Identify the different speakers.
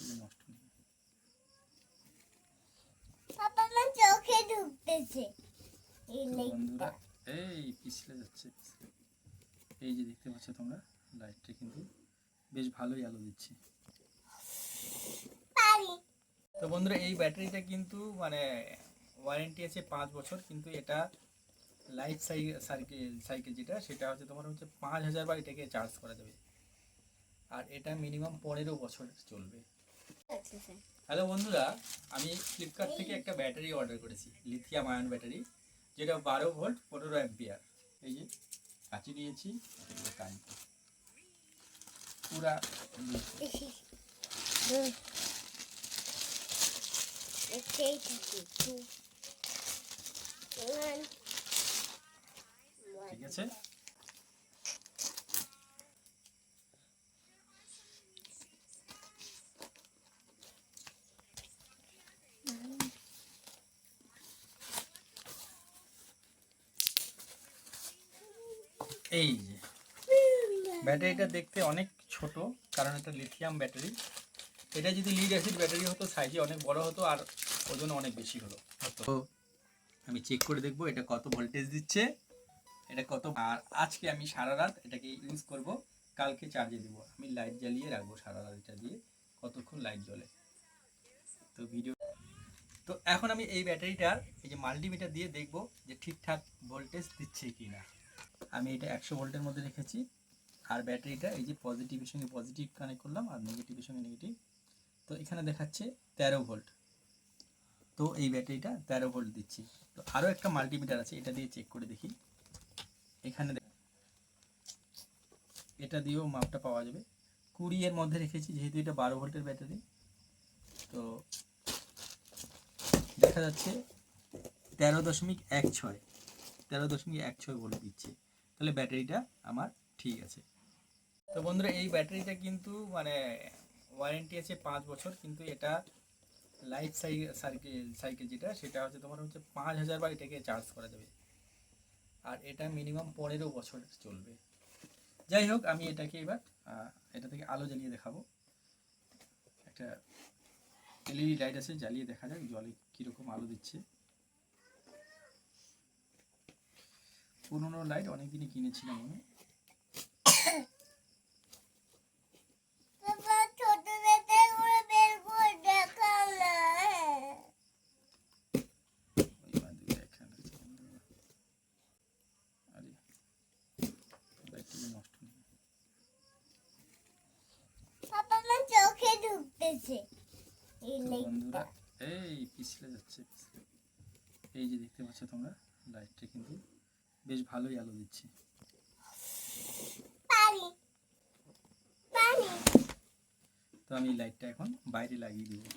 Speaker 1: Battery নষ্ট নেই।
Speaker 2: পাপা আমার চোখে ঢুকতেছে এই
Speaker 1: তো
Speaker 2: লাইটটা।
Speaker 1: বন্ধুরা এই পিছলে যাচ্ছে, এই যে দেখতে পাচ্ছ তোমরা লাইটটা কিন্তু বেশ ভালোই আলো দিচ্ছে।
Speaker 2: পারি
Speaker 1: তো বন্ধুরা এই ব্যাটারিটা কিন্তু মানে ওয়ারেন্টি আছে 5 বছর, কিন্তু এটা লাইফ সাইকেল যেটা সেটা হচ্ছে তোমার হচ্ছে 5000 বার এটাকে চার্জ করা যাবে, আর এটা মিনিমাম 15 বছর চলবে। হ্যালো বন্ধুরা, আমি ফ্লিপকার্ট থেকে একটা ব্যাটারি অর্ডার করেছি, লিথিয়াম আয়ন ব্যাটারি, যেটা 12 ভোল্ট 15 অ্যাম্পিয়ার। এই যে কাঁচি নিয়েছি, পুরা ঠিক আছে। এই যে ব্যাটারিটা দেখতে অনেক ছোট, কারণ এটা লিথিয়াম ব্যাটারি। এটা যদি লিড অ্যাসিড ব্যাটারি হতো সাইজে অনেক বড় হতো আর ওজন অনেক বেশি হলো। তো আমি চেক করে দেখবো এটা কত ভোল্টেজ দিচ্ছে, এটা কত। আর আজকে আমি সারা রাত এটাকে ইউজ করব, কালকে চার্জে দেবো। আমি লাইট জ্বালিয়ে রাখবো সারা রাত, এটা দিয়ে কতক্ষণ লাইট জ্বলে। তো ভিডিও তো এখন আমি এই ব্যাটারিটার এই যে মাল্টিমিটার দিয়ে দেখবো যে ঠিকঠাক ভোল্টেজ দিচ্ছে কি না। আমি এটা 100 ভোল্টের মধ্যে রেখেছি, আর ব্যাটারিটা এই যে পজিটিভের সঙ্গে পজিটিভ কানেক্ট করলাম আর নেগেটিভের সঙ্গে নেগেটিভ। তো এখানে দেখাচ্ছে 13 ভোল্ট। তো এই ব্যাটারিটা 13 ভোল্ট দিচ্ছি। তো আরও একটা মাল্টিমিটার আছে, এটা দিয়ে চেক করে দেখি। এখানে এটা দিয়েও মাপটা পাওয়া যাবে। 20 এর মধ্যে রেখেছি, যেহেতু এটা 12 ভোল্টের ব্যাটারি। তো দেখা যাচ্ছে 13.16 ভোল্ট দিচ্ছে, তাহলে ব্যাটারিটা আমার ঠিক আছে। তো বন্ধুরা এই ব্যাটারিটা কিন্তু মানে ওয়ারেন্টি আছে 5 বছর, কিন্তু এটা লাইফ সাইকেল যেটা সেটা হচ্ছে তোমার হচ্ছে 5000 বার এটাকে চার্জ করা যাবে, আর এটা মিনিমাম 15 বছর চলবে। যাই হোক, আমি এটাকে এবার এটা থেকে আলো জ্বালিয়ে দেখাবো। একটা এলইডি লাইট আছে, জ্বালিয়ে দেখা যাক জলে কীরকম আলো দিচ্ছে। পুরোনো লাইট অনেকদিনই কিনেছিলাম আমি।
Speaker 2: চোখে ঢুকতেছে এই লাইটটা।
Speaker 1: এই পিছলে যাচ্ছে, এই যে দেখতে পাচ্ছ তোমরা লাইটটা কিন্তু বেশ ভালোই আলো দিচ্ছে।
Speaker 2: পারি পারি
Speaker 1: তো আমি লাইটটা এখন বাইরে লাগিয়ে দেবো।